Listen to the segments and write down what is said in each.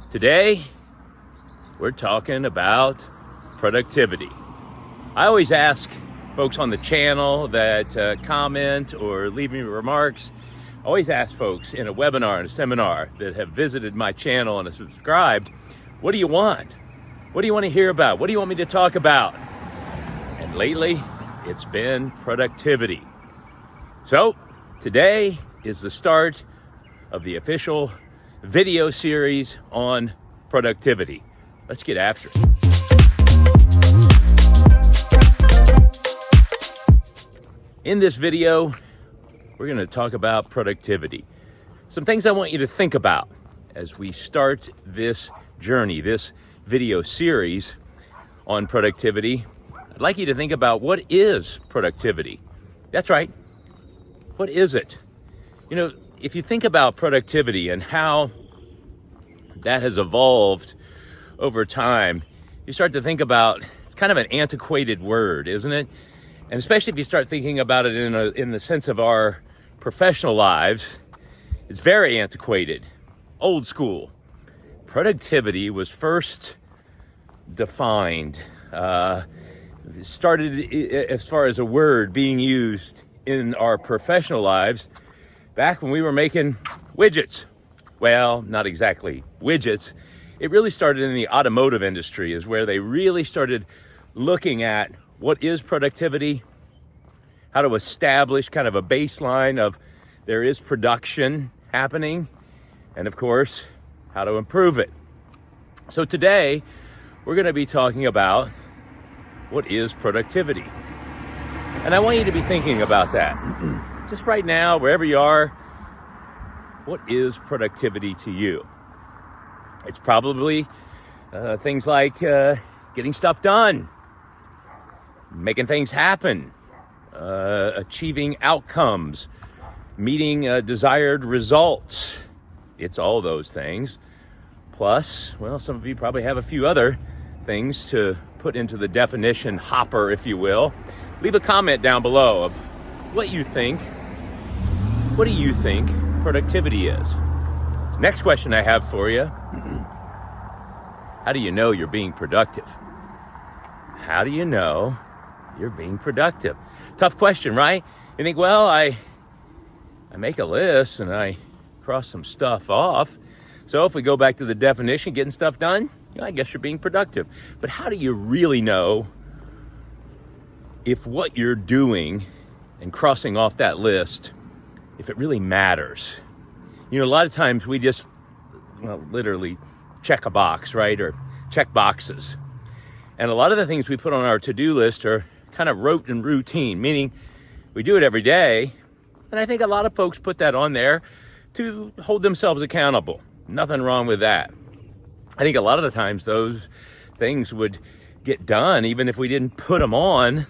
Today, we're talking about productivity. I always ask folks on the channel that comment or leave me remarks. I always ask folks in a webinar and a seminar that have visited my channel and have subscribed, what do you want? What do you want to hear about? What do you want me to talk about? And lately, it's been productivity. So today is the start of the official video series on productivity. Let's get after it. In this video, we're going to talk about productivity. Some things I want you to think about as we start this journey, this video series on productivity. I'd like you to think about, what is productivity? That's right. What is it? You know, if you think about productivity and how that has evolved over time, you start to think about, it's kind of an antiquated word, isn't it? And especially if you start thinking about it in the sense of our professional lives, it's very antiquated, old school. Productivity was first defined, started as far as a word being used in our professional lives back when we were making widgets. Well, not exactly widgets. It really started in the automotive industry, is where they really started looking at what is productivity, how to establish kind of a baseline of there is production happening, and of course, how to improve it. So today, we're going to be talking about what is productivity. And I want you to be thinking about that. Just right now, wherever you are, what is productivity to you? It's probably things like getting stuff done, making things happen, achieving outcomes, meeting desired results. It's all those things. Plus, well, some of you probably have a few other things to put into the definition hopper, if you will. Leave a comment down below of what you think. What do you think productivity is? Next question I have for you. How do you know you're being productive? How do you know you're being productive? Tough question, right? You think, well, I make a list and I cross some stuff off. So if we go back to the definition, getting stuff done, I guess you're being productive. But how do you really know if what you're doing and crossing off that list, if it really matters? You know, a lot of times we just, literally check a box, right? Or check boxes. And a lot of the things we put on our to-do list are kind of rote and routine, meaning we do it every day. And I think a lot of folks put that on there to hold themselves accountable. Nothing wrong with that. I think a lot of the times those things would get done even if we didn't put them on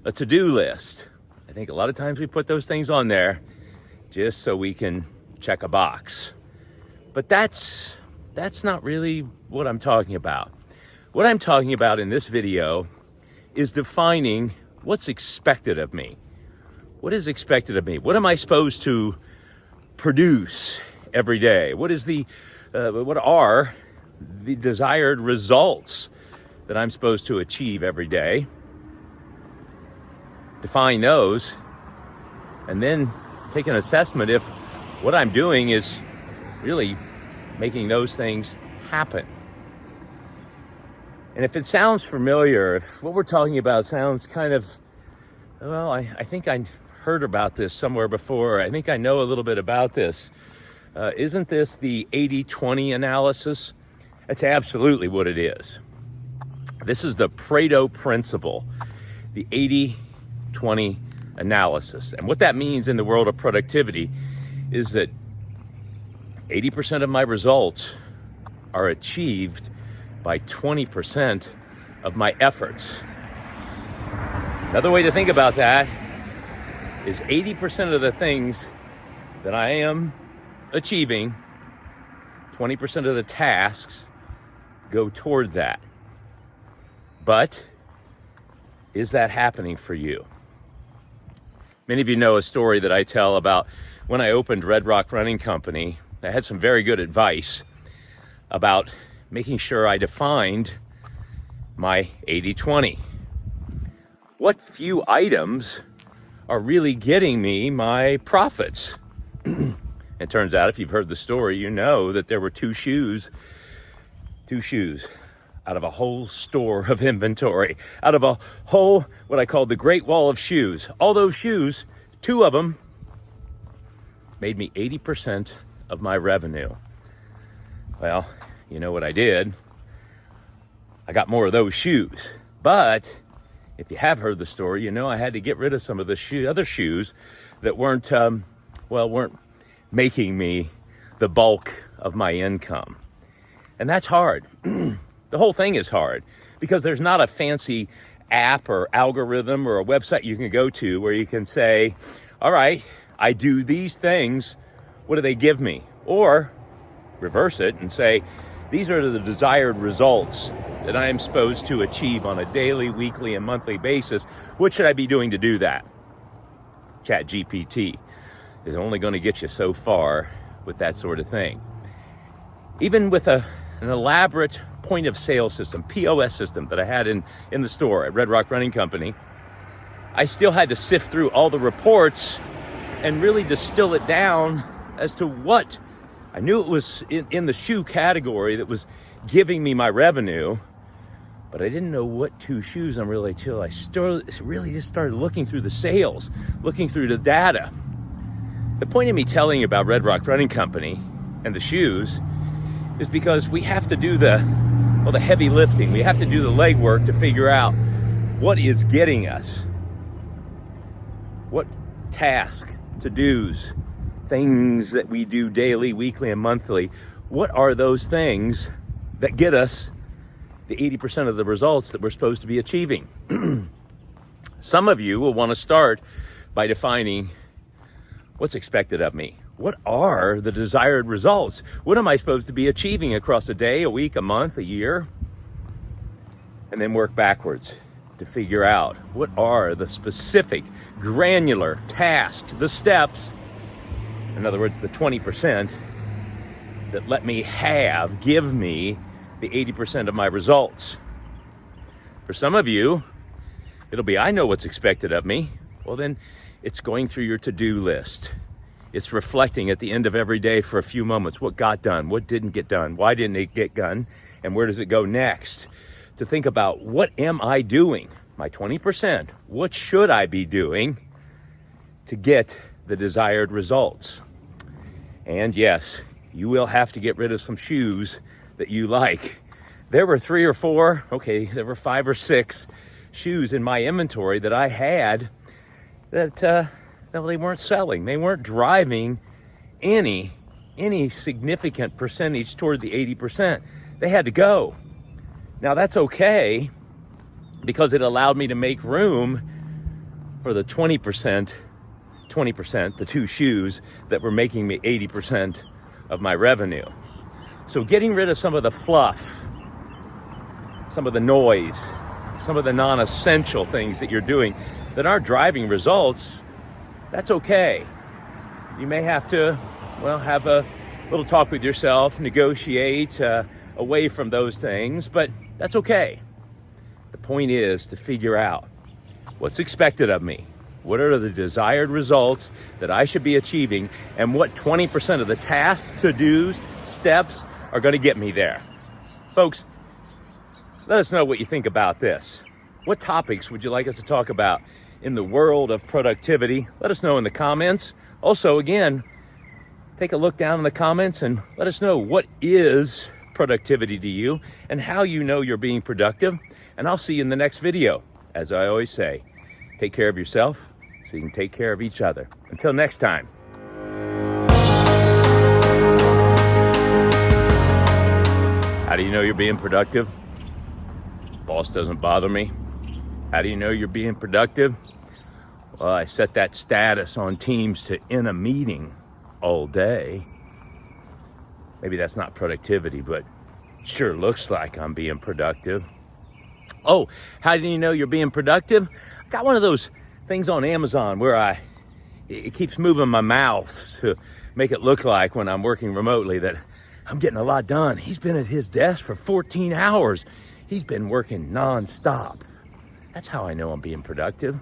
a to-do list. I think a lot of times we put those things on there just so we can check a box. But that's not really what I'm talking about. What I'm talking about in this video is defining what's expected of me. What is expected of me? What am I supposed to produce every day? What are the desired results that I'm supposed to achieve every day? Define those, and then take an assessment if what I'm doing is really making those things happen. And if it sounds familiar, if what we're talking about sounds kind of, well, I think I heard about this somewhere before. I think I know a little bit about this. Isn't this the 80-20 analysis? That's absolutely what it is. This is the Pareto principle, the 80-20 analysis. And what that means in the world of productivity is that 80% of my results are achieved by 20% of my efforts. Another way to think about that is 80% of the things that I am achieving, 20% of the tasks go toward that. But is that happening for you? Many of you know a story that I tell about when I opened Red Rock Running Company. I had some very good advice about making sure I defined my 80-20. What few items are really getting me my profits? It turns out, if you've heard the story, you know that there were two shoes out of a whole store of inventory, out of a whole, what I call the Great Wall of shoes. All those shoes, two of them made me 80% of my revenue. Well, you know what I did? I got more of those shoes. But if you have heard the story, you know I had to get rid of some of the other shoes that weren't making me the bulk of my income. And that's hard. The whole thing is hard because there's not a fancy app or algorithm or a website you can go to where you can say, all right, I do these things, what do they give me? Or reverse it and say, these are the desired results that I am supposed to achieve on a daily, weekly, and monthly basis. What should I be doing to do that? ChatGPT is only going to get you so far with that sort of thing. Even with an elaborate point of sale system, POS system that I had in the store at Red Rock Running Company, I still had to sift through all the reports and really distill it down as to what I knew it was in the shoe category that was giving me my revenue, but I didn't know what two shoes I'm really till I really just started looking through the sales, looking through the data. The point of me telling you about Red Rock Running Company and the shoes is because we have to do the heavy lifting. We have to do the legwork to figure out what is getting us. What task, to-dos, things that we do daily, weekly, and monthly, what are those things that get us the 80% of the results that we're supposed to be achieving? Some of you will want to start by defining what's expected of me. What are the desired results? What am I supposed to be achieving across a day, a week, a month, a year? And then work backwards to figure out what are the specific, granular tasks, the steps, in other words, the 20% that let me give me the 80% of my results. For some of you, it'll be, I know what's expected of me. Well, then it's going through your to-do list. It's reflecting at the end of every day for a few moments what got done, what didn't get done, why didn't it get done, and where does it go next? To think about, what am I doing? My 20%, what should I be doing to get the desired results? And yes, you will have to get rid of some shoes that you like. There were 3 or 4, there were 5 or 6 shoes in my inventory that I had that they weren't selling. They weren't driving any significant percentage toward the 80%. They had to go. Now that's okay because it allowed me to make room for the 20%, the two shoes that were making me 80% of my revenue. So getting rid of some of the fluff, some of the noise, some of the non-essential things that you're doing that aren't driving results, that's okay. You may have to, have a little talk with yourself, negotiate away from those things, but that's okay. The point is to figure out what's expected of me. What are the desired results that I should be achieving, and what 20% of the tasks, to-dos, steps are going to get me there? Folks, let us know what you think about this. What topics would you like us to talk about in the world of productivity? Let us know in the comments. Also, again, take a look down in the comments and let us know what is productivity to you and how you know you're being productive. And I'll see you in the next video. As I always say, take care of yourself so you can take care of each other. Until next time. How do you know you're being productive? Boss doesn't bother me. How do you know you're being productive? Well, I set that status on Teams to in a meeting all day. Maybe that's not productivity, but sure looks like I'm being productive. Oh, how do you know you're being productive? I got one of those things on Amazon where it keeps moving my mouse to make it look like when I'm working remotely that I'm getting a lot done. He's been at his desk for 14 hours. He's been working nonstop. That's how I know I'm being productive.